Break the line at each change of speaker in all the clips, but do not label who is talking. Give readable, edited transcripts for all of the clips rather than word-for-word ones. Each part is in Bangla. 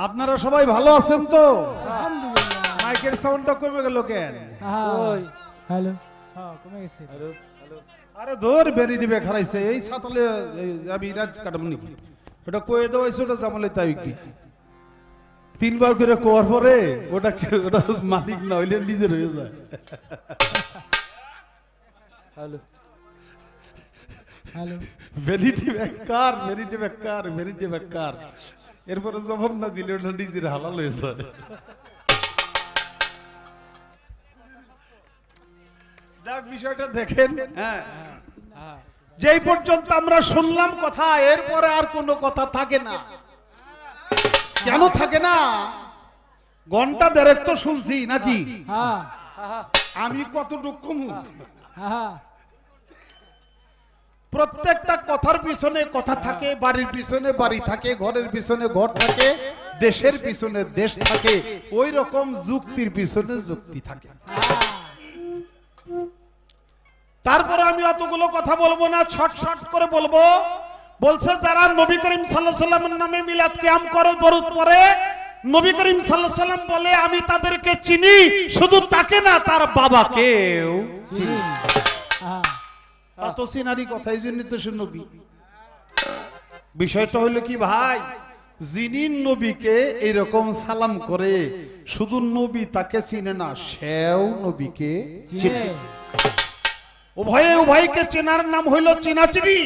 আপনারা সবাই ভালো আছেন তো? মাইকের সাউন্ডটা কমে গেল কেন?
হ্যালো হ্যাঁ কমে গেছে।
আরে ধর বেরি দিবে খারাইছে এই সাতলে আমি রাত কাটাম নাকি ওটা কয়ে দাও ওটা জামালে তাই কি তিনবার করে কোয়ার পরে ওটা মালিক না হইলে নিজের হয়ে যায়।
হ্যালো হ্যালো
ভ্যানিটি বেকার এরপরে জবাব না দিলে ওটা নিজের হালাল হয়ে যায়। যাক বিষয়টা দেখেন। হ্যাঁ যেই পর্যন্ত আমরা শুনলাম কথা এরপরে আর কোনো কথা থাকে না। কেন থাকে না? ঘন্টা দেড়েক তো শুনছি নাকি? আমি কতটুকু প্রত্যেকটা কথার পিছনে কথা থাকে, বাড়ির পিছনে বাড়ি থাকে, ঘরের পিছনে ঘর থাকে, দেশের পিছনে দেশ থাকে, ওই রকম যুক্তির পিছনে যুক্তি থাকে। তারপরে আমি অতগুলো কথা বলবো না, শর্ট করে বলবো। বলছে যারা নবী করিম সাল্লাল্লাহু আলাইহি ওয়াসাল্লামের নামে মিলাদ কিয়াম করে দরুদ পড়ে, নবী করিম সাল্লাল্লাহু আলাইহি ওয়াসাল্লাম বলে আমি তাদেরকে চিনি, শুধু তাকে না তার বাবাকেও চিনি। তো চিনারি কথা, এই জন্য তো সে নবী। বিষয়টা হলো কি ভাই, যিনি নবীকে এইরকম সালাম করে শুধু নবী তাকে চিনে না, সেও নবীকে চিনে। উভয়কে চেনার নাম হইল চিনাচিনি।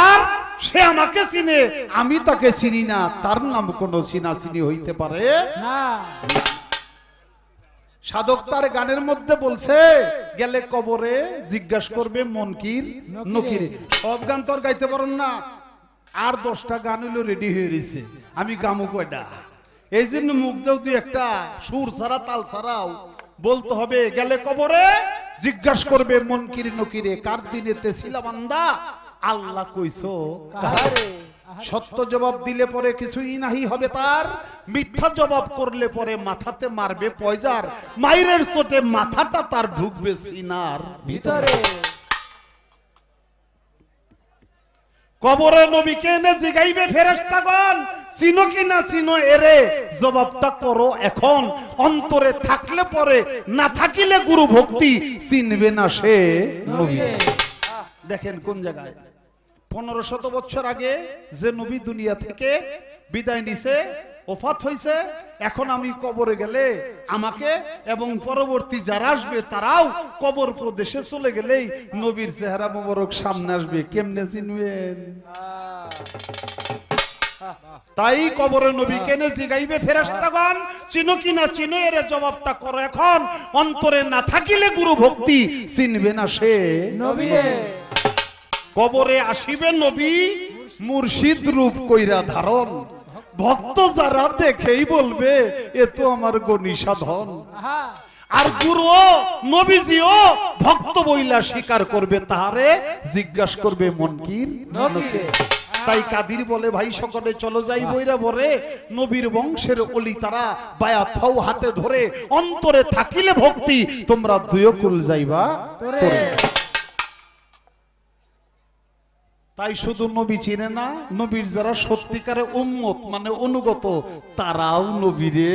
আর সে আমাকে চিনে, আমি তাকে চিনি না, তার নাম কোনো চিনাচিনি হইতে পারে না। সাধক তার গানের মধ্যে বলছে গেলে কবরে জিজ্ঞাসা করবে মনকির নকির। সব গান তো আর গাইতে পারেন না, আর 10টা গান হইলো রেডি হয়ে রয়েছে, আমি গামু কয়টা। এই জন্য মুখ দেও তুই একটা সুর ছাড়া তাল ছাড়াও বলতে হবে গেলে কবরে জিজ্ঞাসা করবে মনকির নকিরে কার দিনেতে ছিলা বান্দা আল্লাহ কইছো কারে। সত্য জবাব দিলে পরে কিছুই নাহি হবে তার, মিথ্যা জবাব করলে পরে মাথাতে মারবে পয়জার, মাইরের চোটে মাথাটা তার ঢুকবে সিনার ভিতরে। কবরে নবীকে এনে জিগাইবে ফেরেশতাগণ চিনো কি না চিনো এরে, জবাবটা করো এখন। অন্তরে থাকলে পরে, না থাকিলে গুরু ভক্তি, চিনবে না সে নবী। দেখেন কোন জায়গায় 1500 বছর আগে যে নবী দুনিয়া থেকে বিদায় নিছে, ওফাত হইছে, এখন আমি কবরে গেলে আমাকে এবং পরবর্তী যারা আসবে তারাও কবর প্রদেশে চলে গেলেই নবীর চেহারা মোবারক সামনে আসবে, কেমনে চিনবেন? তাই কবরে নবী কেনে জিগাইবে ফেরেশতাগণ চিনো কি না চিনো এর জবাবটা করো এখন। অন্তরে না থাকিলে গুরু ভক্তি, চিনবে না সে নবী। কবরে আসিবে নবী মুর্শিদ রূপ কইরা ধারণ, ভক্ত যারা দেখেই বলবে এ তো আমার গণী সাধন। আর গুরু নবীজিও ভক্ত বইলা স্বীকার করবে, তাহারে জিজ্ঞাসা করবে মনকির নকিরে। তাই কাদির বলে ভাই সকলে চলো যাই বইরা ভরে, নবীর বংশের অলি তারা বায়াত হও হাতে ধরে, অন্তরে থাকিলে ভক্তি তোমরা দুয়কুল যাইবা তোরে। তাই শুধু নবী চিনে না, নবীর যারা সত্যিকারে উম্মত মানে অনুগত তারাও নবীরে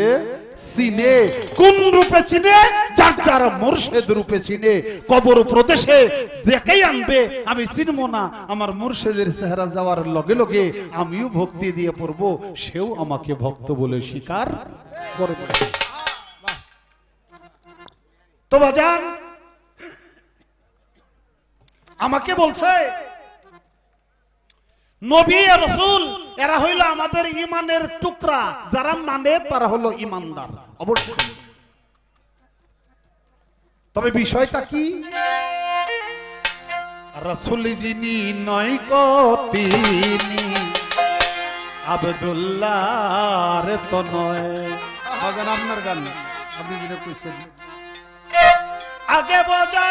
চিনে। কোন রূপে চিনে? যার যারা মুর্শিদ রূপে চিনে। কবর প্রদেশে যেকেই আনবে আমি চিনবো না, আমার মুর্শিদের চেহারা যাওয়ার লগে লগে আমিও ভক্তি দিয়ে পড়বো, সেও আমাকে ভক্ত বলে স্বীকার করবে। তো বাজান আমাকে বলছে নবী আর রাসূল এরা হইল আমাদের ঈমানের টুকরা, যারা মানে তারা হলো ঈমানদার অবশ্যই। তবে বিষয়টা কি? রাসূল যিনি নয় কো তিনি, আব্দুল্লাহর তো নয়। বাজান আপনার গান আপনি যেটা কইছেন আগে বাজা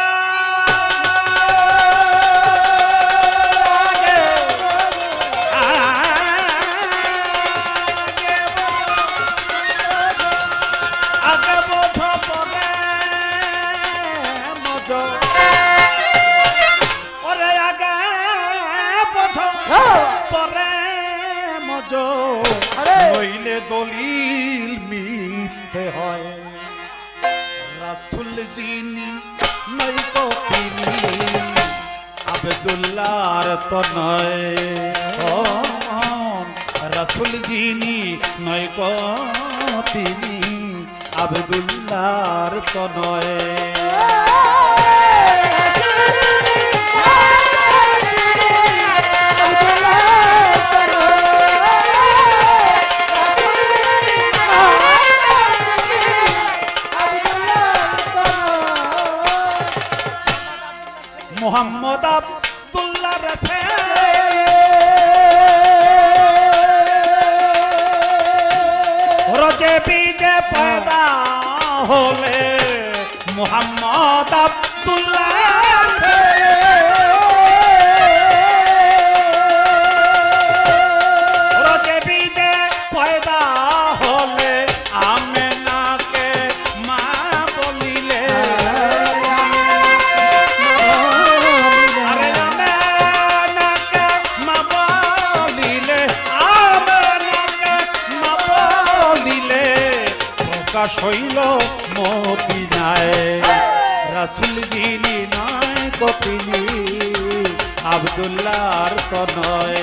নইলে দলি শুনতে হয় রাসূল যিনি নয়তো তিনি আব্দুল্লাহর তো নয় ও রাসূল যিনি নয়তো তিনি আব্দুল্লাহর তো নয় मोहम्मद अब्दुल्ला रसे रोजे बीजे पैदा होले मोहम्मद अब्दुल्ला रोजे बीजे पैदा होले आमेना के माँ बोलिले শৈল মদিনায় রাসূল যিনি নয় কপিলি আব্দুল্লাহর তো নয়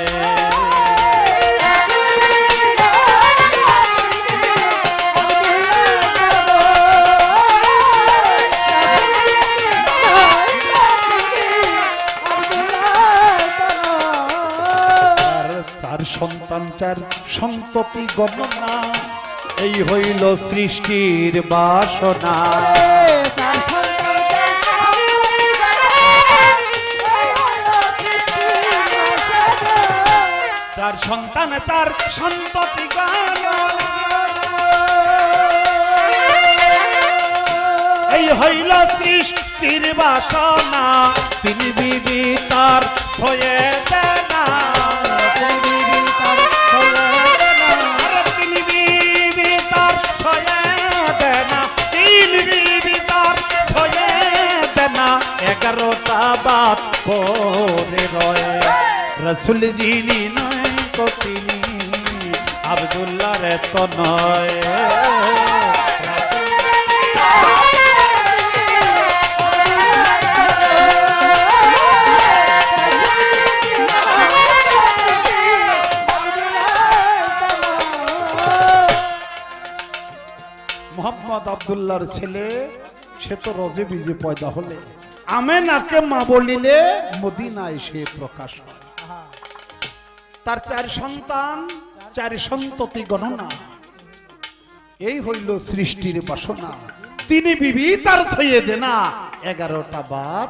চার সন্তান চার সন্ততি গণনা এই হইল সৃষ্টির বাসনা চার সন্তান চার সন্ততি এই হইল সৃষ্টির বাসনা তিনি বিবি তার ছয়ে দেনা এগারোটা বাত পরে রয়ে রাসূল যিনি নয় তো তিনি আব্দুল্লাহর তো নয় মোহাম্মদ আব্দুল্লাহর ছেলে সে তো রজে বিজে পয়দা হলে আমেনাকে মা বলিলে মদিনায় সে প্রকাশ তার চার সন্তান চার সন্ততি গণনা এই হইল সৃষ্টির বাসনা তিনি বিবি তার ছয়ে দেনা 11টা বাপ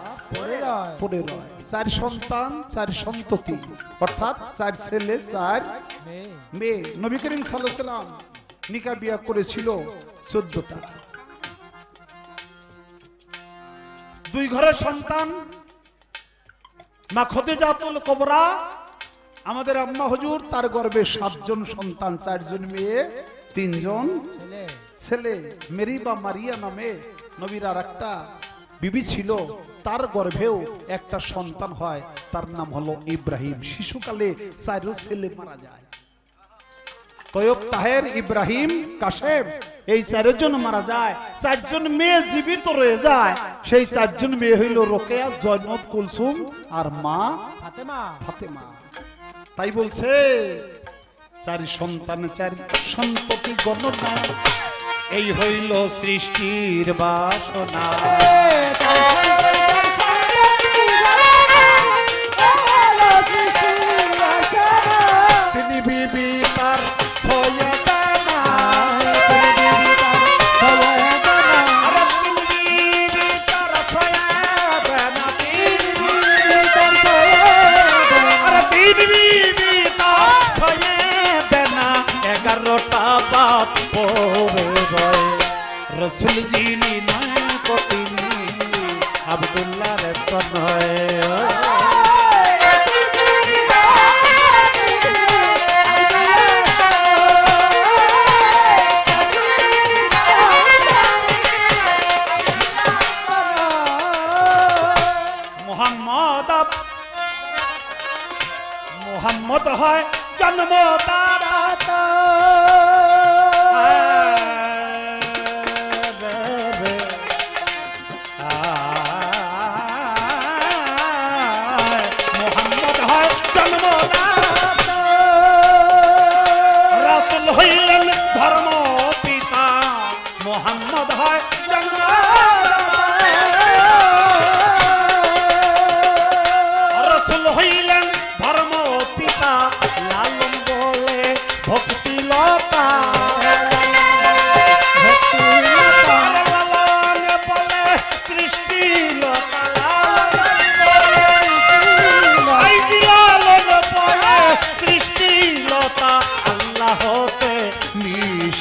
পড়ে রয় চার সন্তান চার সন্ততি অর্থাৎ চার ছেলে চার মেয়ে নবী করিম সাল্লাল্লাহু আলাইহি সাল্লাম নিকাহ বিয়া করেছিল 14টা দুই ঘরের সন্তান মা খাদিজাতুল কুবরা আমাদের আম্মা হুজুর তার গর্ভে 7 জন সন্তান 4 জন মেয়ে 3 জন ছেলে মেরি বা মারিয়া নামে নবীর আরেকটা বিবি ছিল তার গর্ভেও একটা সন্তান হয় তার নাম হলো ইব্রাহিম শিশুকালে 4 ছেলে মারা যায় তয়ব তাহের ইব্রাহিম কাশেম এই 4 জন মারা যায় 4 জন মেয়ে জীবিত রয়ে যায় সেই 4 জন মেয়ে হইল রোকেয়া জয়নব কুলসুম আর মা ফাতেমা তাই বলছে 4 সন্তান 4 সন্ততি গণনা এই হইল সৃষ্টির বাসনা তিনি বিবি তার ছয়ে দেনা রাসূল যিনি নয় তো তিনি আব্দুল্লাহর তো নয় মোহাম্মদ হয় জন্মদাতা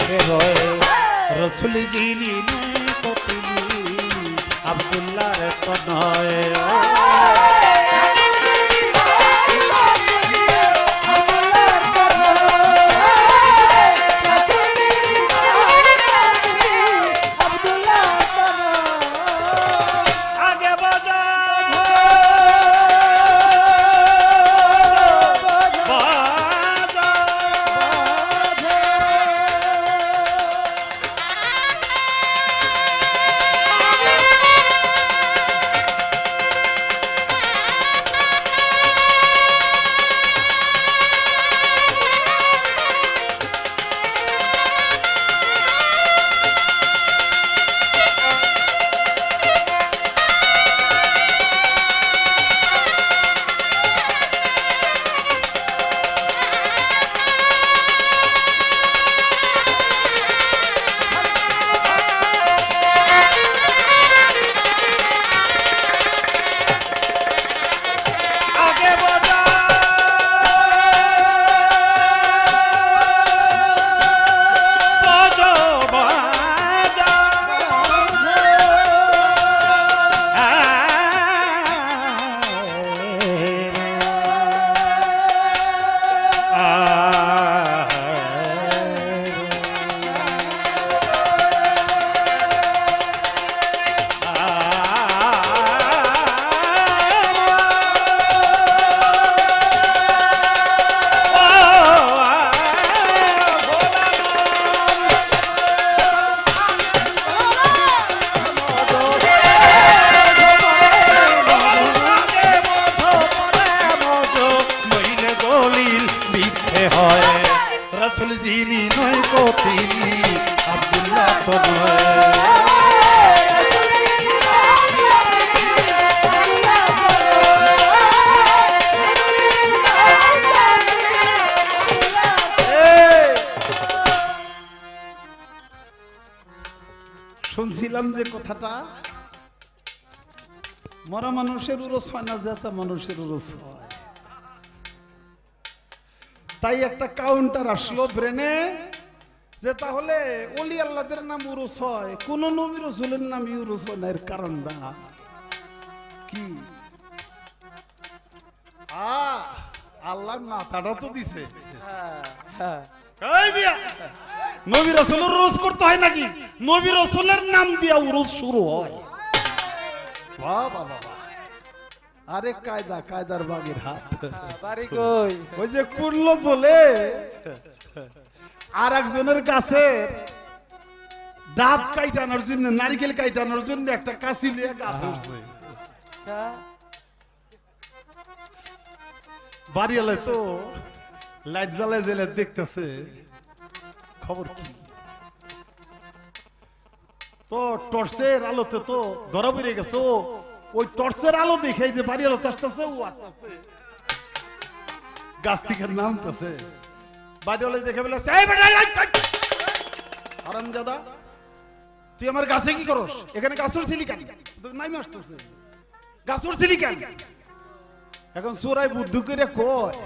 মিথ্যে হয় রসুল যিনি নয় তো তিনি আব্দুল্লাহর তো নয় শুনছিলাম যে কথাটা মরা মানুষের উরস হয় না যেটা মানুষের উরস হয় তাই একটা কাউন্টার আসলো ব্রেনে যে তাহলে ওলি আল্লাহদের নাম উরস হয় কোন নবী রাসূলের নাম উরস হয় না এর কারণটা কি আল্লাহ মাথাটা তো দিছে এই মিয়া নবী রাসূলের উরস করতে হয় নাকি নবী রাসূলের নাম দিয়া উরস শুরু হয় বাহ বাহ বাহ আরে কায়দা কায়দার বাগের হাত
বাড়ি কই
ওই যে কুড়লো বলে আর একজনের কাছে ডাব কাইটানোর জন্য নারকেল কাইটানোর জন্য একটা কাশি নিয়ে গাছ উঠছে বাড়ি এলে তো লাইট জ্বালায় জ্বালে দেখতেছে খবর কি তো টর্চের আলোতে তো ধরা পড়ে গেছে ওই টর্চের আলো দেখে যে বাড়ি আলো আসতেছে ও আস্তে আস্তে গাছ থেকে নামতেছে বাড়ি আলো দেখে বলে হারামজাদা তুই আমার গাছে কি করস এখানে গাছ উঠছিলি কেন নামে আসতেছে গাছ উঠছিলি কেন এখন চোরাই বুদ্ধু করে কয়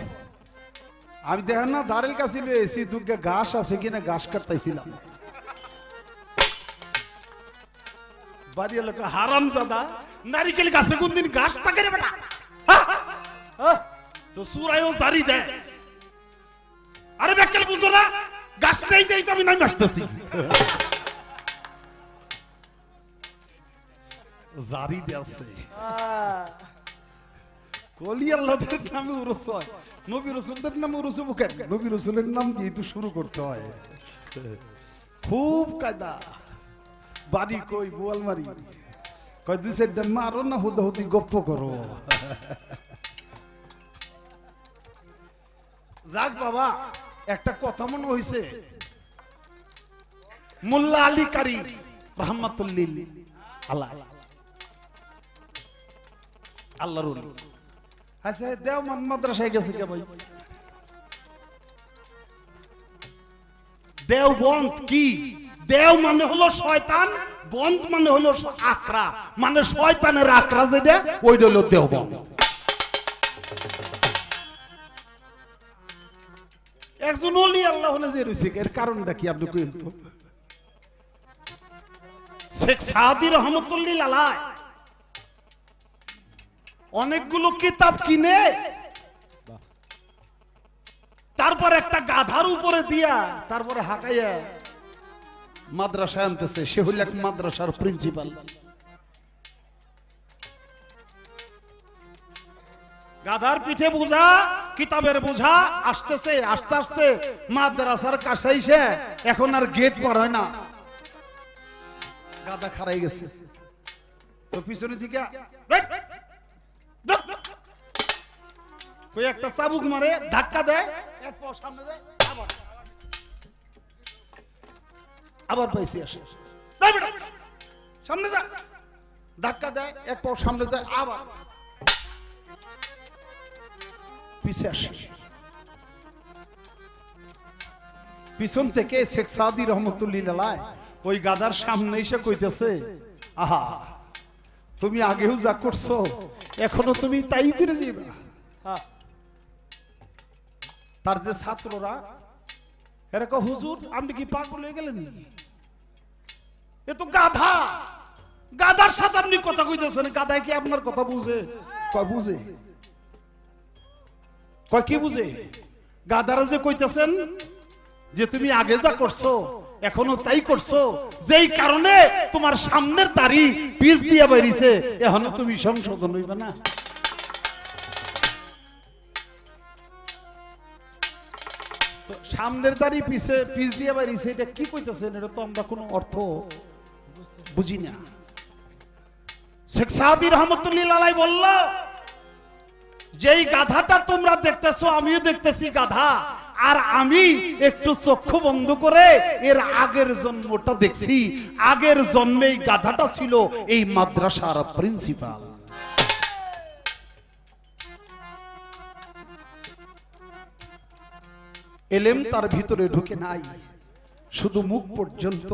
আমি দেখেন না দাঁড়ের কাছে এসি দুর্গে ঘাস আছে কিনা ঘাস কাটতেছিলাম বাড়ি এলাকা হারামজাদা নারিকেল গাছে কোনদিন ঘাস থাকে রে বেটা তো সুরাইও জারি দেয় আরে বেকাল বুঝো না ঘাস নেই দেই তো আমি নাম আসতেছি জারি দেছে কলি আল্লাহর নামে উরস হয় নবী রাসূলদের নামে উরস হবে কেন নবী রাসূলের নাম দিয়ে তো শুরু করতে হয় খুব কায়দা বাড়ি কই বোয়ালমারি কই দুই চারটা মারো না হুদাহুদি গপ্প করো যাক বাবা একটা কথা মনে হইছে মোল্লা আলী কারি রাহমাতুল্লিল আল্লাহ আল্লাহর ওলি আচ্ছা দেওমান মাদ্রাসায় গেছে কে ভাই দেওবন্দ কি দেও মানে হলো শয়তান বন্ধ মানে হলো আকরা মানে শয়তানের আকরা যেটা ওইটা হলো দেওবন্দ একজন ওলি আল্লাহ যে রয়েছে এর কারণটা কি আপনি কইন তো? শেখ সাদি রহমতুল্লাহ আলাইহি অনেকগুলো কিতাব কিনে তারপর একটা গাধার উপরে দিয়া তারপরে হাঁকাইয়া মাদ্রাসায় আনতেছে। সে হইল এক মাদ্রাসার প্রিন্সিপাল। গাধার পিঠে বোঝা, কিতাবের বোঝা আসতেছে, আস্তে আস্তে মাদ্রাসার কাছে এসে এখন আর গেট পার হয় না, গাধা খারাই গেছে। তো পিছনে থেকে কই একটা চাবুক মারে, ধাক্কা দেয়, এক পা সামনে দেয়, আবার পাইছি আসে, সামনে যা, ধাক্কা দেয়, এক পা সামনে যায়, আবার পিছে আসে। পিছন থেকে শেখ সাদি রহমতুল্লাহ আলাইহি ওই গাদার সামনে এসে কইতেছে, আহা তুমি আগেও যা করছো এখনো তুমি তাই করে যাবে। তার যে ছাত্ররা এরা কয়, হুজুর আপনি কি পাগল হয়ে গেলেন? এ তো গাধা, গাধার সাথে আপনি কথা কইতেছেন, গাধায় কি আপনার কথা বুঝে? কয় বুঝে। কয় কি বুঝে? গাধারা যে কইতেছেন যে তুমি আগে যা করছো এখনো তাই করছো, যেই কারণে তোমার সামনের দাড়ি পিছ দিয়ে বেরিয়েছে, এখনো তুমি সংশোধন হইবে না। সামনের দাড়ি পিছে পিছ দিয়ে বেরিয়েছে, এটা কি কইতেছেন? এটা তো আমরা কোনো অর্থ বুঝি না। শেখ সাদি রহমতুল্লাহ আলাইহি বলল, যেই গাধাটা তোমরা দেখতেছো আমিও দেখতেছি গাধা, আর আমি একটু চক্ষু বন্ধ করে এর আগের জন্মটা দেখছি। আগের জন্মেই গাধাটা ছিল এই মাদ্রাসার প্রিন্সিপাল। এলেম তার ভিতরে ঢুকে নাই, শুধু মুখ পর্যন্ত।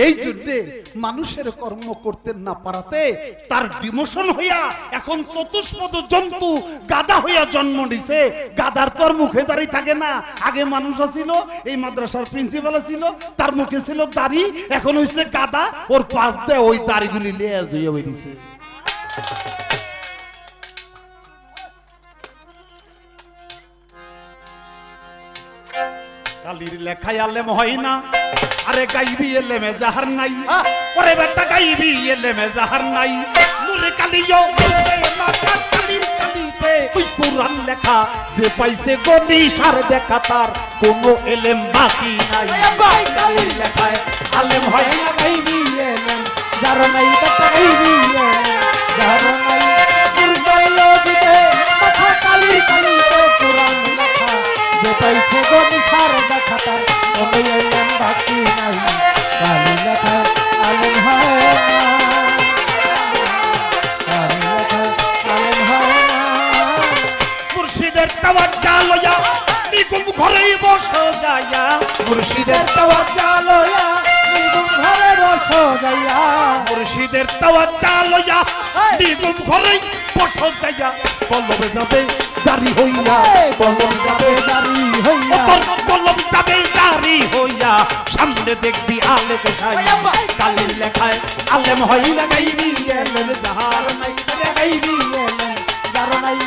এই জন্য মানুষের কর্ম করতে না পারাতে তার ডিমোশন হইয়া এখন চতুষ্পদ জন্তু গাধা হইয়া জন্ম নিছে। গাধার তোর মুখে দাড়ি থাকে না, আগে মানুষ ছিল, এই মাদ্রাসার প্রিন্সিপাল ছিল, তার মুখে ছিল দাড়ি, এখন হইছে গাধা, ওর পাশ দিয়ে ওই দাড়িগুলি লেজ হইয়া বেরিয়েছে। কালির লেখায় আলেম হয় না, আরে গাইবি এলেমে জাহার নাই, ওরে বেটা গাইবি এলেমে জাহার নাই। মুরে কালিও মাথা কালির কালিতে ওই কুরআন লেখা যে পাইছে গনি সার দেখা, তার কোনো এলেম বাকি নাই। কালির লেখায় আলেম হয় না, গাইবি এলেম জাহার নাই, বেটা গাইবি জাহার নাই। মুরজাইও দিতে মাথা কালির কালিতে কুরআন লেখা যে পাইছে গনি সার দেখা, তার কোনো এলেম বাকি নাই। কালির লেখায় আলেম হয় না, কালির লেখায় আলেম হয় না। মুর্শিদের তাওয়াজ্জা লয়া নিগুম ঘরেই বসো যায়া, মুর্শিদের তাওয়াজ্জা লয়া নিগুম ঘরে বসো যায়া, মুর্শিদের তাওয়াজ্জা লয়া নিগুম ঘরেই বসো যায়া। কলবে যাবে জারি হইয়া, কলম যাবে জারি হইয়া, কলম যাবে জারি হইয়া, সামনে দেখবি আলেকে ছায়া। কালির লেখায় আলেম হয় না, গাইবি এলেম জাহার নাই, গাইবি এলেম জাহার নাই।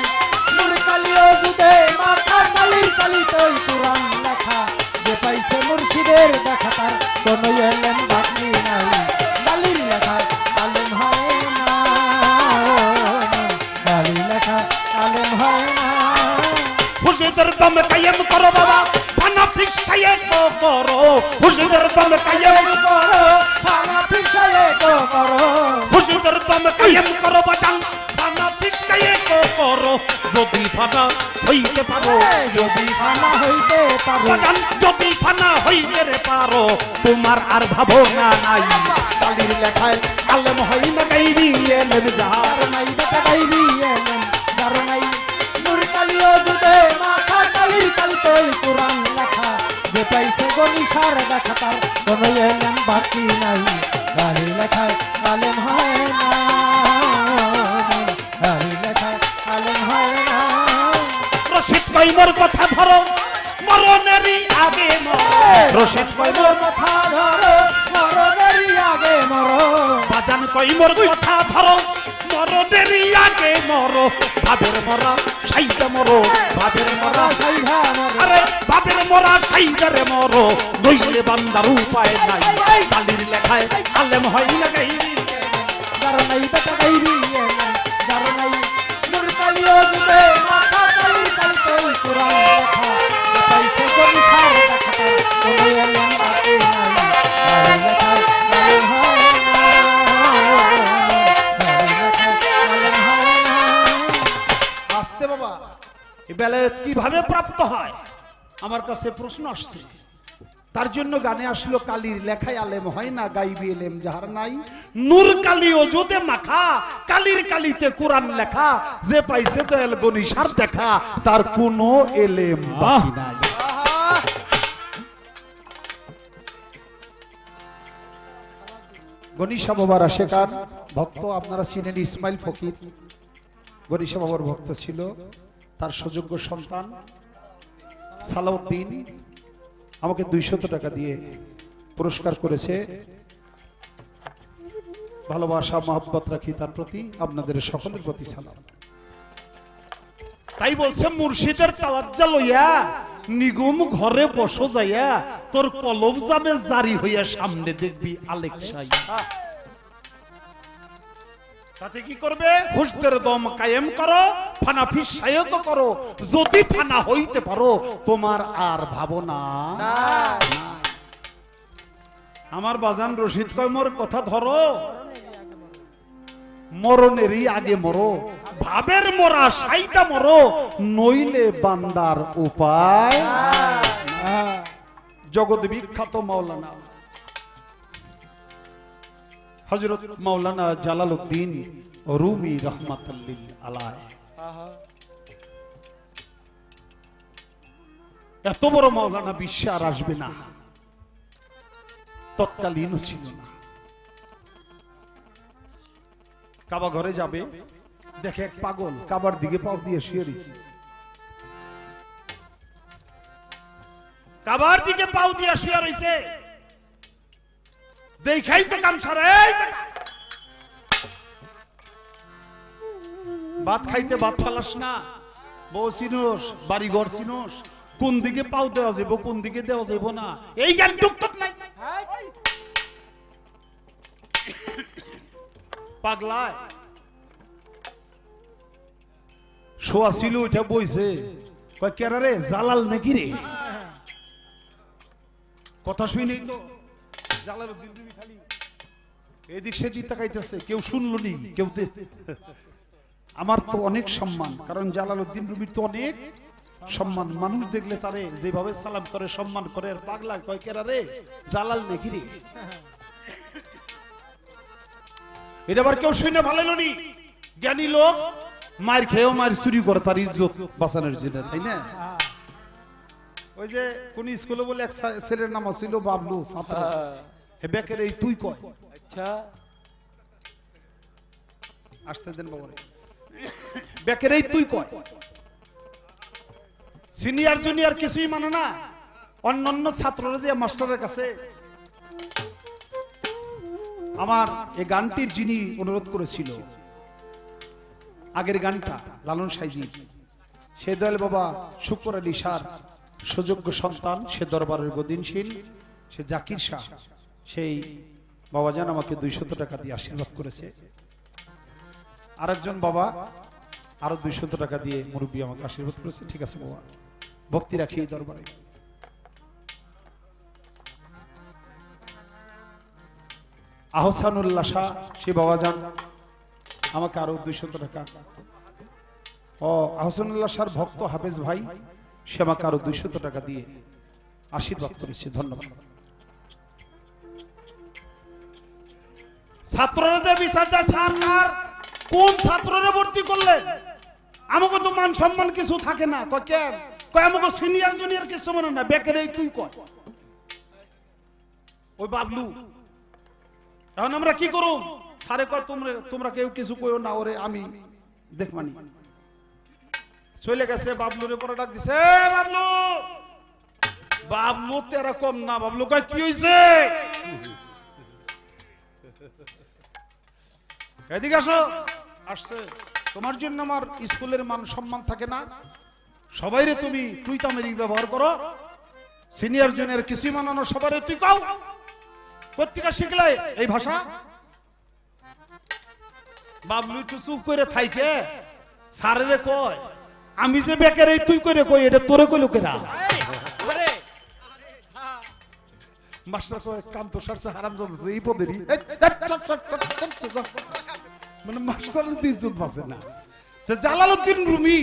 নূর কালিও জুদে মাথা কালির কালিতে কুরআন লেখা যে পাইছে মুর্শিদের দেখা, তার কোনো এলেম বাকি নাই। কালির লেখায় আলেম হয় না, কালির লেখায় আলেম হয় না। হুজুরের দম কায়েম করো বাবা, ফানা ফিসায়ে তো করো, হুজুরের দম কায়েম করো, ফানা ফিসায়ে তো করো, হুজুরের দম কায়েম করো বাজান, ফানা ফিসায়ে তো করো। যদি ফানা হইতে পারো, যদি ফানা হইতে পারো বাজান, যদি ফানা হইতে রে পারো, তোমার আর ভাবনা নাই। কালির লেখায় আলেম হয় না, গাইবি এলেম জাহার নাই, বেটা গাইবি এলেম জাহার নাই। নূর কালিও জুদে মাথা কালির কালিতে কুরআন লেখা যে পাইছে গনি সার দেখা, তার কোনো এলেম বাকি নাই। কালির লেখায় আলেম হয় না, কালির লেখায় আলেম হয় না। রশিদ কই মোর কথা ধরো, মরণেরই আগে মরো রশিদ কয় মোর কথা ধরো মরণেরই আগে মরো বাজান কই মোর কথা ধরো মরণেরই আগে মরো ভাবের মরা সাইদা মরো ভাবের মরা সাইদা মরো আরে ভাবের মরা সাইদারে মরো নইলে বান্দার উপায় নাই কালির লেখায় আলেম হয় না গাইবি যারা নাই বেটা গাইবি যারা নাই নূর কালিও দিবে মাথা কালির কালি কই কুরআন লেখা পাইছে গনি সার দেখাটা কোন আলেম আতে নাই লেখায় আলেম হয় আসতে বাবা এই বেলায়েত কিভাবে প্রাপ্ত হয় আমার কাছে প্রশ্ন আসছে তার জন্য গানে আসলো কালির লেখায় আলেম হয় না গাইবি এলেম যাহার নাই নূর কালি ওজুতে মাখা কালির কালিতে কোরআন লেখা যে পাইছে তো এল গনিসার দেখা তার কোনো এলেম বাকি নাই গনিশা বাবার আশেকান ভক্ত আপনারা চিনেন ইসমাইল ফকির গনিশা বাবার ভক্ত ছিল তার সুযোগ্য সন্তান সালাউদ্দিন আমাকে 200 টাকা দিয়ে পুরস্কার করেছে ভালোবাসা মহব্বত রাখি তার প্রতি আপনাদের সকলের প্রতি সালাম তাই বলছে মুর্শিদের তাওয়াজ্জা লইয়া নিগুম ঘরে বসো যাইয়া তোর কলম যাবে জারি হইয়া সামনে দেখবি আলেকশাই তাতে কি করবে হুজদের দম কায়েম করো ফানা ফিসায়ত করো যদি ফানা হইতে পারো তোমার আর ভাবনা না আমার বাজান রশিদ কয় মোর কথা ধরো মরণেরই আগে মরো ভাবের মরা সাইতা মরো নইলে বান্দার উপায় জগৎ বিখ্যাত মাওলানা হযরত মাওলানা জালালউদ্দিন রুমি রাহমাতুল্লাহ আলাইহি এত বড় মাওলানা বিশ্বে আর আসবে না তৎকালীন ছিল না কাবা ঘরে যাবে দেখে এক পাগল কাবার দিকে পাও দিয়ে শুয়ে রয়েছে কাবার দিকে পাও দিয়ে শুয়ে রয়েছে দেখাই তো কাম সারে ভাত খাইতে ভাত ফালাস না বউ চিনোস বাড়ি ঘর চিনোস কোন দিকে পাও দেওয়া যাবো কোন দিকে দেওয়া যাবো না এই জ্ঞান টুকটুক নাই পাগলায় শোয়া ছিল ওইটা বইছে কয় কেরা রে জালাল নাকি রে কথা শুনি তো জালালউদ্দিন রুমি খালি এদিক সেদিক তাকাইতেছে কেউ শুনলো নি কেউ আমার তো অনেক সম্মান কারণ জালালউদ্দিন রুমির তো অনেক সম্মান মানুষ দেখলে তারে যেভাবে সালাম করে সম্মান করে আর পাগলা কয় কেরা রে জালাল নাকি রে এটা আবার কেউ শুনে ভালো নি জ্ঞানী লোক মার খেয়েও মার চুরি করে তার ইজ্জত বাঁচানোর জন্য তাই না ওই যে কোন স্কুলে বলে এক ছেলের নাম ছিল বাবলু ছাত্র হে বেকের এই তুই কয় আচ্ছা আসতে দেন বাবা বেকের এই তুই কয় সিনিয়র জুনিয়র কিছুই মানে না অন্যান্য ছাত্ররা যে মাস্টারের কাছে আমার এই গানটির যিনি অনুরোধ করেছিল আগের গানটা লালন সাইজি সে দয়াল বাবা শুকর আলী শাহর সুযোগ্য সন্তান সে দরবারের গদিনশীল সে জাকির শাহ সেই বাবাজান আমাকে 200 টাকা দিয়ে আশীর্বাদ করেছে আরেকজন বাবা আরো 200 টাকা দিয়ে মুরব্বী আমাকে আশীর্বাদ করেছে ঠিক আছে বাবা ভক্তি রাখি এই দরবারে আহসানুল্লাহ শাহ সে বাবাজান আমাকে আরো 200 টাকা ও আহসানুল্লাহ শাহর ভক্ত হাফেজ ভাই সে আমাকে আরো 200 টাকা দিয়ে আশীর্বাদ করেছে ধন্যবাদ ছাত্ররা যে বিচারটা সরকার কোন ছাত্ররা ভর্তি করলে আমাকে তো মান সম্মান কিছু থাকে না কেন কয় আমাকে সিনিয়র জুনিয়র কিছু মনে না বেকের এই তুই কয় ওই বাবলু এখন আমরা কি করব সারে কয় তোমরা কেউ কিছু কইও না ওরে আমি দেখমানি চলে গেছে বাবলুরে পরে ডাক দিছে বাবলু বাবলু তেরা কম না, বাবলু কয় কি হইছে? এদিকে আসো। আসছে তোমার জন্য আমার স্কুলের মান সম্মান থাকে না, সবাইরে তুমি তুই তামেরি ব্যবহার করো, সিনিয়র জুনিয়র কিছুই মানানো সবারে তুই কও, কর্তিকা শিখলে এই ভাষা? বাবলু একটু চুপ করে থাইকে সারেরে কয়, আমি যে বেকার এই তুই করে কই, এটা তোরে কই লোকেরা? মাস্টার কয় কান্ত সারছে হারামজাদা তো এই পদেরই, মানে মাস্টারের তো ইজ্জত বাঁচে না। জালালউদ্দিন রুমি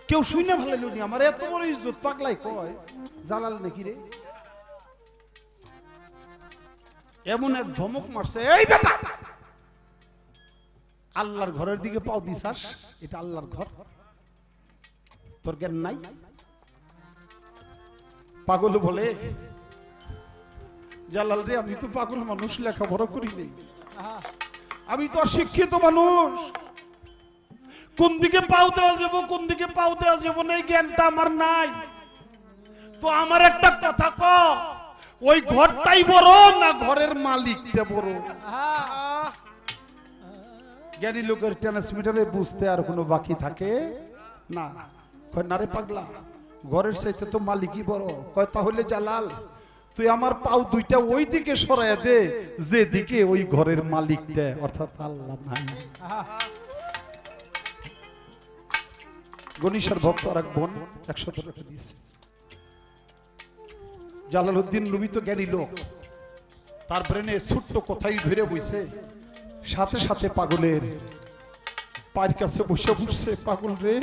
কেউ শুই না ভালো নি, আমার এত বড় ইজ্জত, পাগলাই কয় জালাল নাকি রে? এমন এক ধমক মারছে, এই বেটা আল্লাহর ঘরের দিকে পাও দিছাস, এটা আল্লাহর ঘর, তোর জ্ঞান নাই? পাগল বলে, জালাল রে আমি তো পাগল মানুষ, লেখাপড়া করি নেই, আমি তো অশিক্ষিত মানুষ, কোন দিকে পাও দেওয়া যাবো কোন দিকে পাও দেওয়া যাবো না এই জ্ঞানটা আমার নাই। তো আমার একটা কথা ক, ওই ঘরটাই বড় না ঘরের মালিকটা বড়? জ্ঞানী লোকের ট্রান্সমিটারে বুঝতে আর কোনো বাকি থাকে না। কয় না রে পাগলা, ঘরের চাইতে তো মালিকই বড়। কয় তাহলে জালাল তুই আমার পাও দুইটা ওই দিকে সরাইয়া দে যে দিকে ওই ঘরের মালিকটা অর্থাৎ আল্লাহ নাই। গণেশের ভক্ত আর এক বোন 100 টাকা দিয়েছে। জালালউদ্দিন রুমি তো জ্ঞানী লোক, তার ব্রেনে ছোট্ট কথাই ধরে বইছে, সাথে সাথে পাগলের পায়ের কাছে বসে বসছে, পাগল রে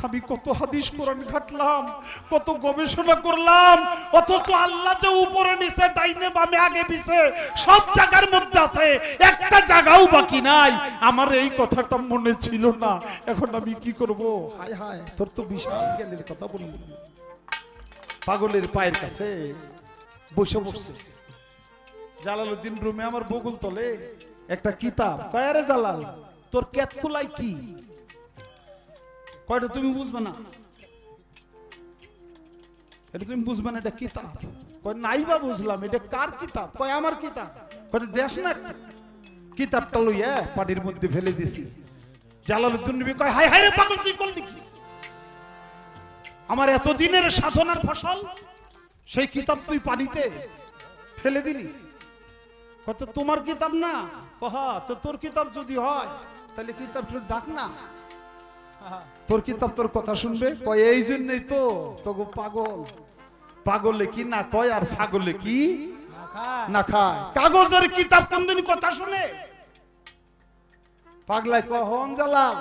আমি কত হাদিস কোরআন ঘাটলাম, কত গবেষণা করলাম, অথচ আল্লাহ যে উপরে নিচে ডাইনে বামে আগে পিছে সব জায়গার মধ্যে আছে, একটা জায়গাও বাকি নাই। আমার এই কথাটা মনে ছিল না, এখন আমি কি করব? হায় হায়, তোর তো বিশাল জ্ঞানের কথা বললি। পাগলের পায়ের কাছে বসে বসছে জালালউদ্দিন রুমি আমার বগুল তলে একটা কিতাব। কয় রে জালাল তোর কেতকুলাই কি? কয়টা তুমি বুঝবে না, এটা তুমি বুঝবে না, এটা কিতাব। কয় নাই বা বুঝলাম, এটা কার কিতাব? কয় আমার কিতাব। কয় দেশ না, কিতাবটা লইয়া পানির মধ্যে ফেলে দিছি। জালালউদ্দিন রুমি কয় হায় হায় রে পাগল, তুই করলি কি? আমার এতদিনের সাধনার ফসল সেই কিতাব তুই পানিতে ফেলে দিলি? কত তোমার কিতাব না? কহা তো তোর কিতাব যদি হয় তাহলে কিতাব ডাক না, তোর কিতাব তোর কথা শুনবে। কয় এই জন্যই তো তোগো পাগল, পাগলে কি না কয় আর ছাগলে কি না খায়। কাগজের কিতাব কোনদিন কথা শুনে? পাগলায় কহন জালাল,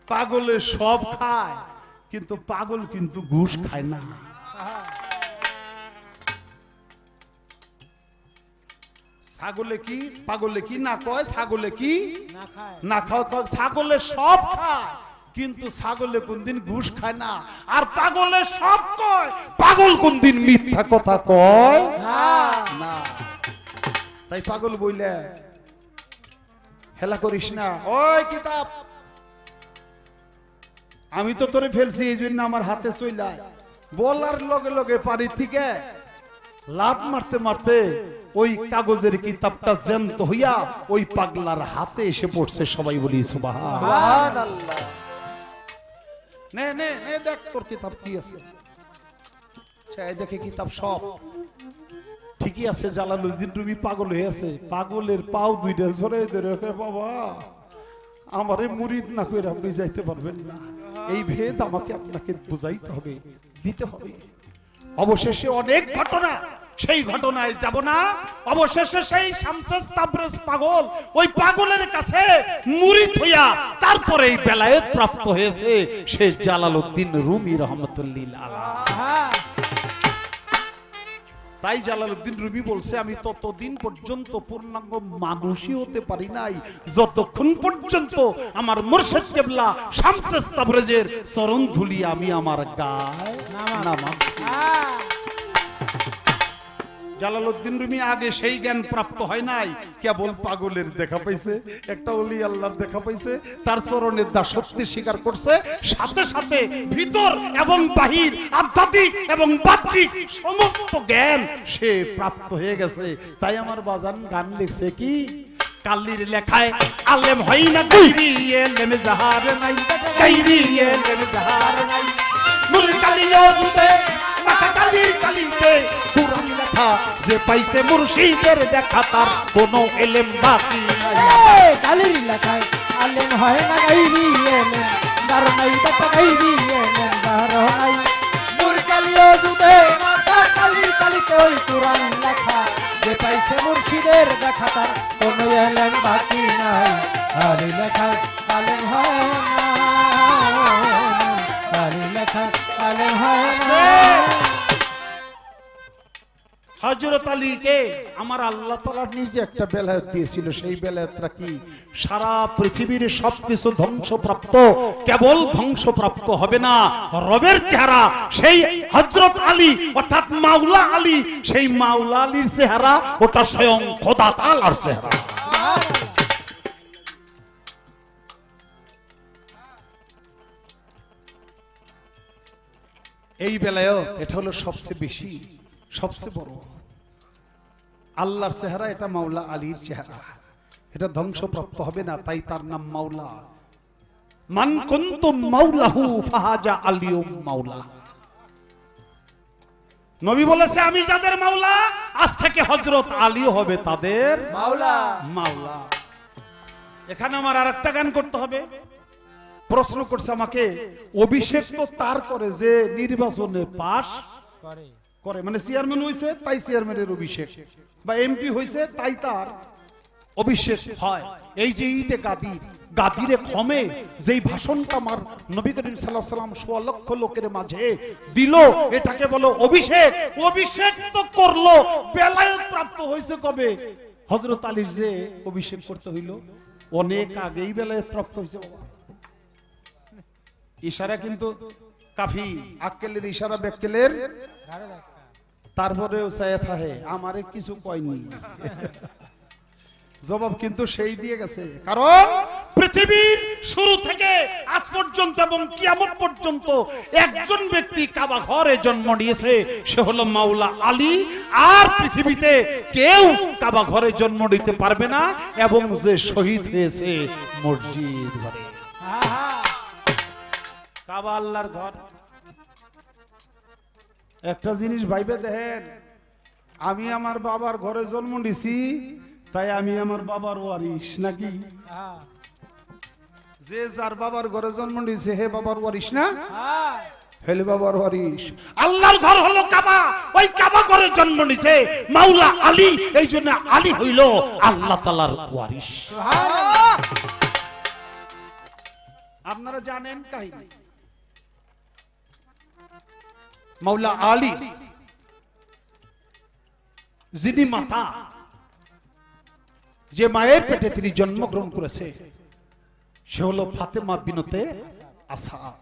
পাগলে সব খায় কিন্তু পাগল কিন্তু ঘুষ খায় না। ছাগলে কি পাগলে কি না কয়, ছাগলে কি না খায়, ছাগলে সব খায় কিন্তু ছাগলে কোনদিন ঘুষ খায় না। আর পাগলে সব কয়, পাগল কোনদিন মিথ্যা কথা কয় না। তাই পাগল বইলে হেলা করিস না। ওই কিতাব আমি তো তোরে ফেলছি, এই জন্য আমার হাতে চইলা বলার লগে লগে পানি থেকে লাভ মারতে মারতে ওই কাগজের কিতাবটা জ্যান্ত হইয়া ওই পাগলার হাতে এসে পড়ছে। সবাই বলি সুবহানাল্লাহ। নে নে নে দেখ তোর কিতাব কি আছে। চাই দেখে কিতাব সব ঠিকই আছে। জালালউদ্দিন রুমি পাগল হয়ে আছে, পাগলের পাও দুইটা ধরে ধরে বাবা আমারে মুরিদ না করে আপনি যাইতে পারবেন না, এই ভেদ আমাকে আপনাকে বুঝাইতে হবে, দিতে হবে। অবশেষে অনেক ঘটনা, সেই ঘটনায় যাব না। অবশেষে সেই শামসুস তাবরেজ পাগল ওই পাগলের কাছে মুরিদ হইয়া তারপরে এই বেলায়েত প্রাপ্ত হয়েছে সে জালালউদ্দিন রুমি রহমাতুল্লাহ আলাইহি। তাই জালালউদ্দিন রুমি বলছে আমি ততদিন পর্যন্ত পূর্ণাঙ্গ মানুষই হতে পারি নাই যতক্ষণ পর্যন্ত আমার মুর্শিদ কিবলা শামসুস তাবরেজের চরণ ধুলি আমি আমার গায়ে নামাজ। জালালউদ্দিন রুমি আগে সেই জ্ঞান প্রাপ্ত হয় নাই, কেবল পাগলের দেখা পাইছে, একটা ওলি আল্লাহর দেখা পাইছে, তার চরণের দাসত্ব স্বীকার করছে, সাথে সাথে ভিতর এবং বাহির আধ্যাত্মিক এবং বাহ্যিক সমস্ত জ্ঞান সে প্রাপ্ত হয়ে গেছে। তাই আমার বাজান গান লিখছে কি, কালির লেখায় আলেম হই না গাইবি এলেম জাহার নাই, গাইবি এলেম জাহার নাই, নূর কালিও দুতে মাথা কালির কালিতে, কুরআন লেখা যে পাইছে মুর্শিদের দেখা তার কোনো এলেম বাকি নাই।
কালির লেখায় আলেম হয় না গাইবি এলেম জাহার নাই, বাবা গাইবি এলেম জাহার নাই, নূর কালিও দুতে মাথা কালির কালিতে, ওই কুরআন লেখা যে পাইছে মুর্শিদের দেখা তার কোনো এলেম বাকি নাই। কালির লেখায় আলেম হয় না, কালির লেখায় আলেম হয় না।
হযরত আলীকে আমার আল্লাহ তাআলা নিজে একটা বেলায়েত দিয়েছিল, সেই বেলায়েতটা কি, সারা পৃথিবীর সবকিছু ধ্বংসপ্রাপ্ত, কেবল ধ্বংসপ্রাপ্ত হবে না, রবের চেহারা সেই হযরত আলী অর্থাৎ মাওলা আলী, সেই মাওলা আলীর চেহারা ওটা স্বয়ং খোদা তাআলার চেহারা। এই বেলায়ও এটা হলো সবচেয়ে বেশি, সবচেয়ে বড় আল্লাহর চেহারা, এটা মাওলা আলীর চেহারা, এটা ধ্বংসপ্রাপ্ত হবে না, তাই তার নাম মাওলা। মান কুনতুম মাওলাহু ফাহাজা আলিয়ুম মাওলা। নবী বলেছে আমি যাদের মাওলা, আজ থেকে হযরত আলীও হবে তাদের
মাওলা।
মাওলা। এখানে আমার আরেকটা গান করতে হবে। প্রশ্ন করছে আমাকে, অভিষেক তো তার করে যে নির্বাচনে পাস করে, মানে চেয়ারম্যান হইছে তাই চেয়ারম্যানের অভিষেক, বা এমপি হইছে তাই তার অভিষেক হয়। এই যে ঈদে গাদিরে ক্ষমে যেই ভাষণটা আমার নবী করিম সাল্লাল্লাহু আলাইহি ওয়াসাল্লাম ১৬ লক্ষ লোকের মাঝে দিল, এটাকে বলো অভিষেক। অভিষেক তো করলো, বেলায়েত প্রাপ্ত হইছে কবে? হযরত আলীর যে অভিষেক করতে হইল অনেক আগেই বেলায়েত প্রাপ্ত হইছে। ইশারা কিন্তু কাফি, আক্কেলের ইশারা বেক্কেলের, তারপরেও চায় থাকে আমারে কিছু কয়নি, জবাব কিন্তু সেই দিয়ে গেছে। কারণ পৃথিবীর শুরু থেকে আজ পর্যন্ত এবং কিয়ামত পর্যন্ত একজন ব্যক্তি কাবা ঘরে জন্ম নিয়েছে, সে হলো মাওলা আলী। আর পৃথিবীতে কেউ কাবা ঘরে জন্ম নিতে পারবে না, এবং যে শহীদ হয়েছে মসজিদ ঘরে। কাবা আল্লাহর ঘর। একটা জিনিস ভাইবে দেখেন, আমি আমার বাবার ঘরে জন্ম নিছি, তাই আমি আমার বাবার ওয়ারিস নাকি? যে যার বাবার ঘরে জন্ম নিছে হে বাবার ওয়ারিস না? হেলে বাবার ওয়ারিস। আল্লাহর ঘর হলো কাবা, ওই কাবা ঘরে জন্ম নিছে মাওলা আলী, এই জন্য আলী হইল আল্লাহ তাআলার ওয়ারিস। আপনারা জানেন কাহিনী, মাওলা আলী যিনি মাতা, যে মায়ের পেটে তিনি জন্মগ্রহণ করেছে, সে হলো ফাতেমা বিনতে আসাদ।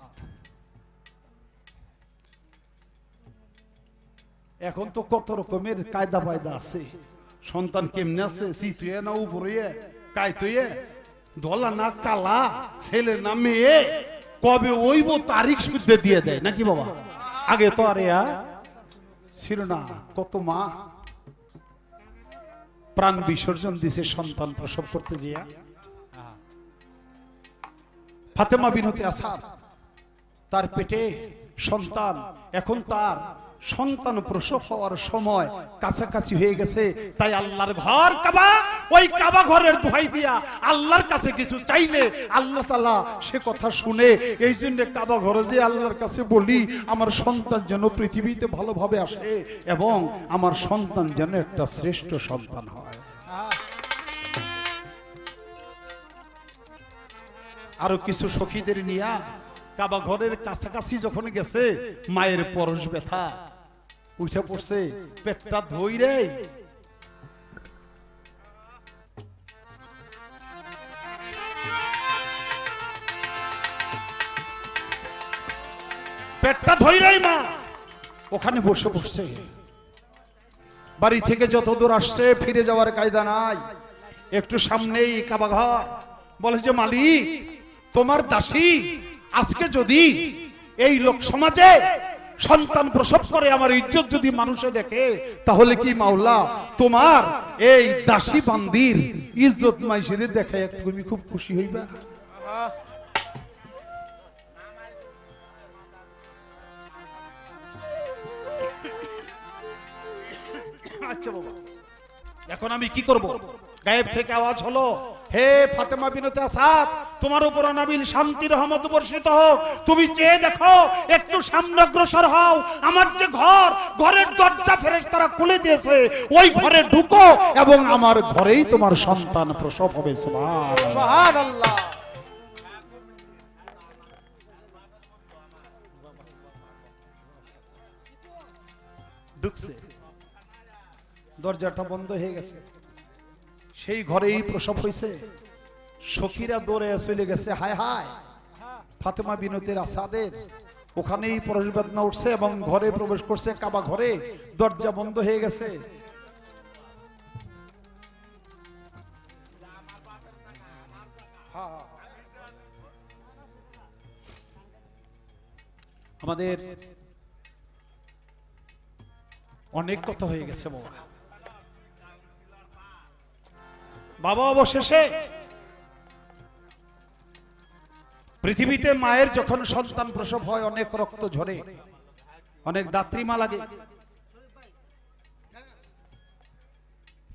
এখন তো কত রকমের কায়দা বায়দা আছে, সন্তান কেমনে আছে, সিতুয়ে না উপরে কায়তুয়ে, দলা না কালা, ছেলে না মেয়ে, কবে ওইব তারিখ শুদ্ধে দিয়ে দেয় নাকি বাবা? আগে তো আরে ছিল না। কত মা প্রাণ বিসর্জন দিছে সন্তান প্রসব করতে গিয়া। ফাতেমা বিনতে আসাদ, তার পেটে সন্তান, এখন তার সন্তান প্রসব হওয়ার সময় কাছাকাছি হয়ে গেছে। তাই আল্লাহর ঘর কাবা, ওই কাবা ঘরের দোহাই দিয়া আল্লাহর কাছে কিছু চাইলে আল্লাহ তাআলা সে কথা শুনে। এই জন্য কাবা ঘরে যে আল্লাহর কাছে বলি আমার সন্তান যেন পৃথিবীতে ভালোভাবে আসে, এবং আমার সন্তান যেন একটা শ্রেষ্ঠ সন্তান হয়। আরো কিছু সখীদের নিয়া কাবা ঘরের কাছাকাছি যখন গেছে, মায়ের পরশ ব্যথা উঠে পড়ছে, পেটটা ধইরে মা ওখানে বসে বসছে। বাড়ি থেকে যত দূর আসছে ফিরে যাওয়ার কায়দা নাই। একটু সামনেই কাবা ঘর। বলে যে মালিক, তোমার দাসী আজকে যদি এই লোক সমাজে সন্তান প্রসব করে আমার ইজ্জত যদি মানুষে দেখে, তাহলে কি মাওলা তোমার এই দাসী বান্দির ইজ্জত মাইসেরে দেখে তুমি খুব খুশি হইবা? আচ্ছা বাবা, এখন আমি কি করব? গায়েব থেকে আওয়াজ হলো, হে ফাতেমা বিনতে আসাদ, তোমার উপর নাবিল শান্তি রহমত বর্ষিত হোক। তুমি চেয়ে দেখো, একটু সামনে অগ্রসর হও। আমার যে ঘরের দরজা ফেরেশতারা খুলে দিয়েছে, ওই ঘরে ঢুকো এবং আমার ঘরেই তোমার সন্তান প্রসব হবে। সুবহানাল্লাহ। ঢুকছে, দরজাটা বন্ধ হয়ে গেছে। সেই ঘরেই প্রসব হয়েছে। সখীরা দৌড়ে চলে গেছে, হায় হায় ফাতেমা বিনতের আসাদের ওখানেই প্রসব বেদনা উঠছে এবং ঘরে প্রবেশ করছে। কাবা ঘরে দরজা বন্ধ হয়ে গেছে। আমাদের অনেক কথা হয়ে গেছে বাবা। বাবা অবশেষে পৃথিবীতে মায়ের যখন সন্তান প্রসব হয় অনেক রক্ত ঝরে, অনেক দাত্রীমা লাগে,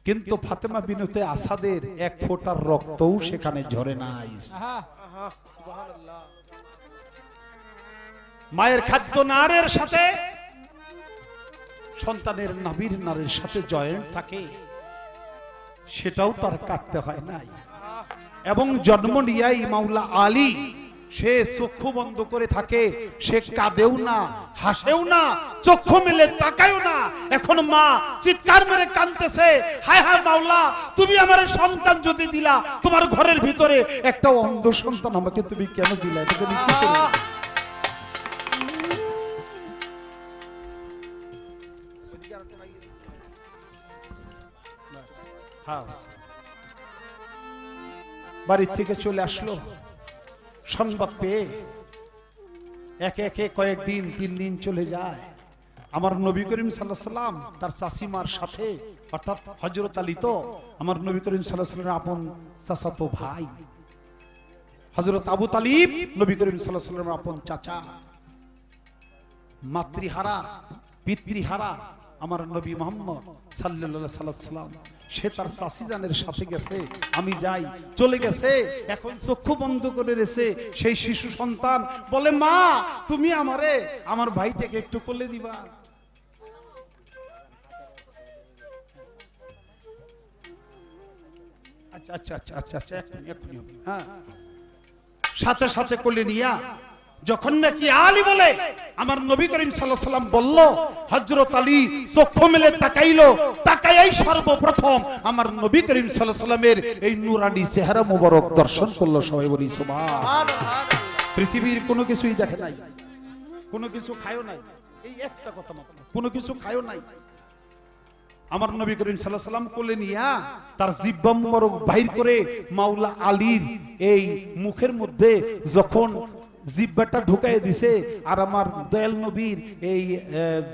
কিন্তু ফাতেমা বিনতে আসাদের এক ফোঁটার রক্তও সেখানে ঝরে নাই। মায়ের খাদ্য নারের সাথে সন্তানের নাভির নারের সাথে জয়েন্ট থাকে, সেটাও তার কাটতে হয় নাই। এবং জন্ম নিয়াই মাওলা আলী সে চক্ষু বন্ধ করে থাকে, সে কাঁদেও না, হাসেও না, চক্ষু মেলে তাকায়ও না। এখন মা চিৎকার মেরে কাঁদতেছে, হায় হায় মাওলা, তুমি আমার সন্তান যদি দিলা, তোমার ঘরের ভিতরে একটা অন্ধ সন্তান আমাকে তুমি কেন দিলা? এটা তুমি কি করলে? বাড়ির থেকে চলে আসলো সংবাদ পেয়ে। একে একে কয়েকদিন, 3 দিন চলে যায়। আমার নবী করিম সাল্লাল্লাহু আলাইহি সাল্লাম তার চাচিমার সাথে, অর্থাৎ হযরত আলী তো আমার নবী করিম সাল্লাল্লাহু আলাইহি সাল্লামের আপন চাচাতো ভাই। হযরত আবু তালিব নবী করিম সাল্লাল্লাহু আলাইহি সাল্লামের আপন চাচা। মাতৃহারা পিতৃহারা আমার নবী মুহাম্মদ সাল্লাল্লাহু আলাইহি সাল্লাম, সে তার চাচিজানের সাথে গেছে। আমি যাই, চলে গেছে। এখন চক্ষু বন্ধ করে রেছে সেই শিশু সন্তান। বলে, মা তুমি আমারে আমার ভাইটাকে একটু কোলে দিবা। আচ্ছা আচ্ছা আচ্ছা আচ্ছা আচ্ছা, এক্ষুনি হবে। হ্যাঁ, সাথে সাথে কোলে নিয়া যখন নাকি আলী বলে, আমার নবী করিম সাল্লাল্লাহু আলাইহি সাল্লাম বলল, হযরত আলী চক্ষু মেলে তাকাইলো। তাকাইয়াই সর্বপ্রথম আমার নবী করিম সাল্লাল্লাহু আলাইহি সাল্লামের এই নূরানি চেহারা মোবারক দর্শন করলো। সবাই বলি সুবহানাল্লাহ। পৃথিবীর কোনো কিছুই দেখে নাই, কোনো কিছু খায়ও নাই, এই একটা কথা মাত্র, কোনো কিছু খায়ও নাই। আমার নবী করিম সাল্লাল্লাহু আলাইহি সাল্লাম কোলে নিয়া তার জিহ্বা মোবারক বাইর করে মাওলা আলীর এই মুখের মধ্যে যখন জিহ্বাটা ঢুকাই দিছে, আর আমার দয়াল নবীর এই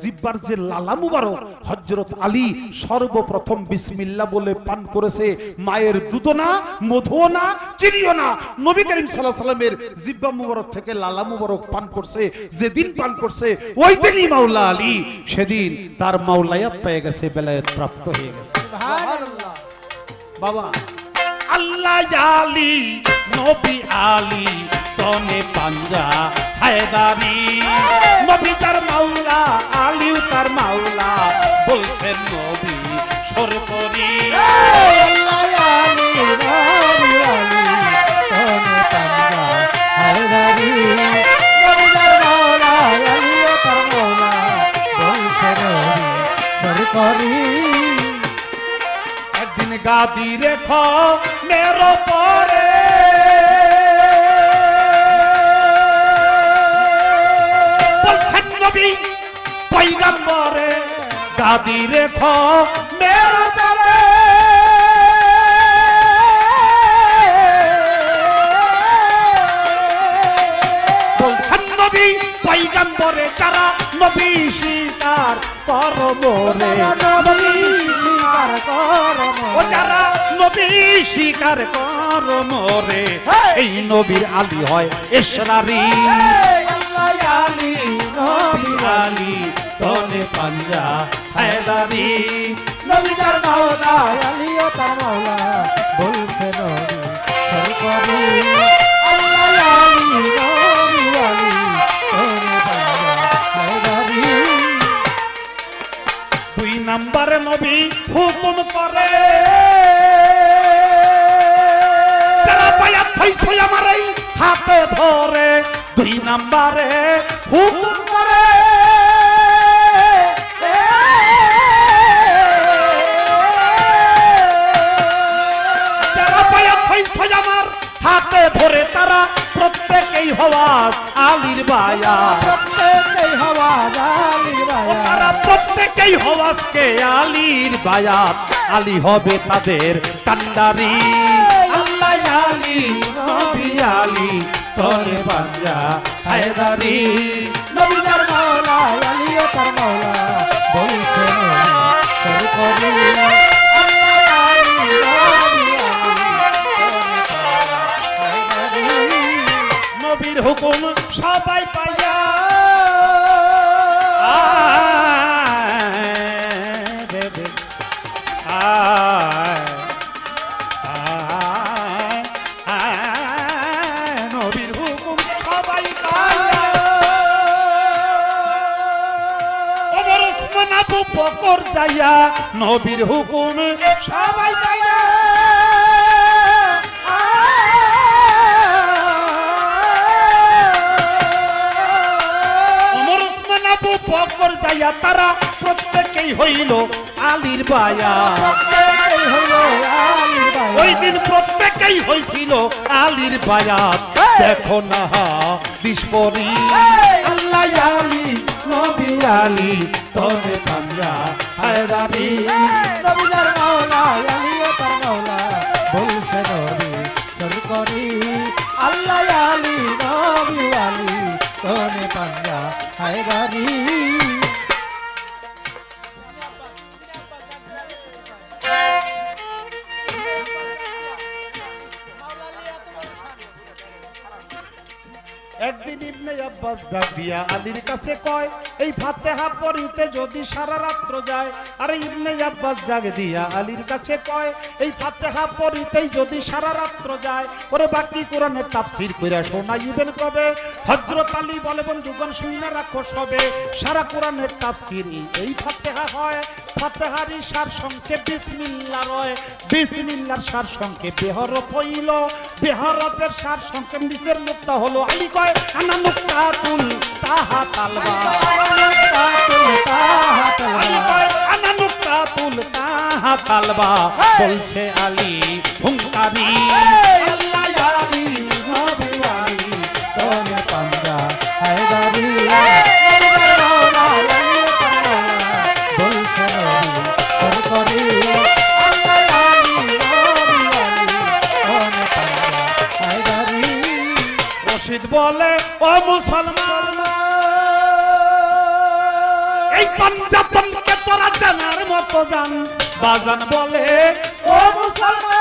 জিহ্বার যে লালা মুবারক হযরত আলী সর্বপ্রথম বিসমিল্লাহ বলে পান করেছে। মায়ের দুধও না, মধুও না, চিনিও না, নবী করিম সাল্লাল্লাহু আলাইহি সাল্লামের জিহ্বা মুবারক থেকে লালা মুবারক পান করছে। যেদিন পান করছে ওই দিনই মাওলা আলী সেদিন তার মাওলায়াত পেয়ে গেছে, বেলায়েত প্রাপ্ত হয়ে গেছে। সুবহানাল্লাহ। বাবা, আল্লাহ আলী নবী আলী সোনে পাঞ্জা হায়দারি, নবী তার মাওলা আলীও তার মাওলা, বলছেন নবী সরপরি।
আল্লাহ আলী নবী আলী সোনে পাঞ্জা হায়দারি, নবী তার মাওলা আলীও তার মাওলা, বলছেন নবী সরপরি।
একদিন গাদি রেখো মেরো পরে, বলছেন নবী পয়গম্বরে, গাদি রেখো মেরা তারে বলছেন নবী পয়গম্বরে যারা নবী স্বীকার করবো রে ও যারা নবী স্বীকার করবো রে এই নবীর আলী হয় এশরারি
আলী নবী
আলী তোনে পাঞ্জা হায়দারি
নবী তার মাওলা আলী ও তার মাওলা বলছে নবী সরকারি আল্লাহ আলী নবী আলী তোনে পাঞ্জা হায়দারি
দুই নম্বরে নবী হুকুম করে যারা পায়া থইছই আমার এই হাতে ধরে দুই নম্বরে হুকুম করে যারা পায়া থইছই আমার হাতে ধরে তারা প্রত্যেকেই হওয়া আলীর বায়া
প্রত্যেকেই হওয়া আলীর বায়া
তারা প্রত্যেকেই হওয়াজকে আলীর বায়াত আলী হবে তাদের কান্ডারি আল্লাহ আলী নবী আলী তোনে পাঞ্জা হায়দারি
নবী তার মাওলা আলী ও তার মাওলা বলছে সরকারি আল্লাহ আলী নবী আলী
নবীর হুকুম সবাই পাইয়া নবীর হুকুম সবাই পাইয়া ওমর ওসমান আবু বকর যাইয়া নবীর হুকুম সবাই পাইয়া আবু বকর যাইয়া তারা প্রত্যেকেই হইল আলীর বায়া ওই দিন প্রত্যেকেই হইছিল আলীর বায়া দেখো না বিস্ফোরি আল্লাহ আলী নবী আলী তোনে পাঞ্জা হায়দারি
নবী তার মাওলা আলী ও তার মাওলা বলছে নবী সরকারি আল্লাহ আলী নবী আলী তোনে পাঞ্জা হায়দারি
একদিন ইবনে আব্বাস ডাক দিয়া আলীর কাছে কয় এই ফাতিহা পড়িতে যদি সারা রাত্র যায় আরে ইবনে আব্বাস ডাক দিয়া আলীর কাছে কয় এই ফাতিহা পড়িতেই যদি সারা রাত্র যায় ওরে বাকি কোরআনের তাফসীর কইরা শোনাইবেন কবে হযরত আলী বলে বন্ধুগণ শুইনা রাখো সবে সারা কোরআনের তাফসীর এই ফাতিহা হয় ফাতিহারই সার সংক্ষেপ বিসমিল্লাহ রয় বিসমিল্লাহর সার সংক্ষেপ বেহরফ হইল বেহরফের সার সংক্ষেপ নিচের মুক্তা হলো আলী কয় আনা নুক্তাতুল তাহা তালবা আলী কয় আনা নুক্তাতুল তাহা তালবা বলছে আলী হুঙ্কারি
আল্লাহ আলী নবী আলী তোনে পাঞ্জা হায়দারি বলছে নবী সরকারি আল্লাহ আলী নবী আলী তোনে পাঞ্জা হায়দারি
রশিদ বলে ও মুসলমান এই পাঞ্জাতনকে তোরা জানার মতো জান বাজান বলে ও মুসলমান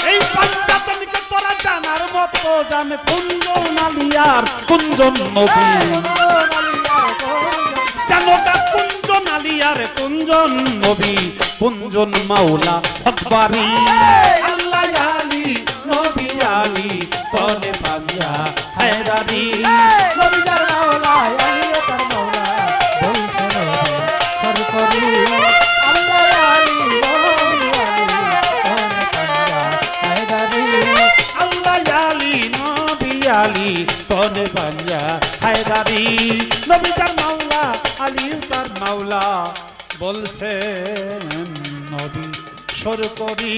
এই পাঞ্জাতনকে তোরা জানার মতো জান কুঞ্জন আলিয়ার কুঞ্জন নবী জানোটা কুঞ্জন আলিয়ার কুঞ্জন নবী কুঞ্জন মাওলা আকবরি আল্লাহ আলী নবী আলী তোনে পাঞ্জা হায়দারি
নবী তার মাওলা আলী ও তার মাওলা বলছে নবী সরকারি আল্লাহ আলী নবী আলী তোনে পাঞ্জা হায়দারি
আল্লাহ আলী নবী আলী তোনে পাঞ্জা হায়দারি নবী তার মাওলা আলী তার মাওলা বলছেন নবী সরকারি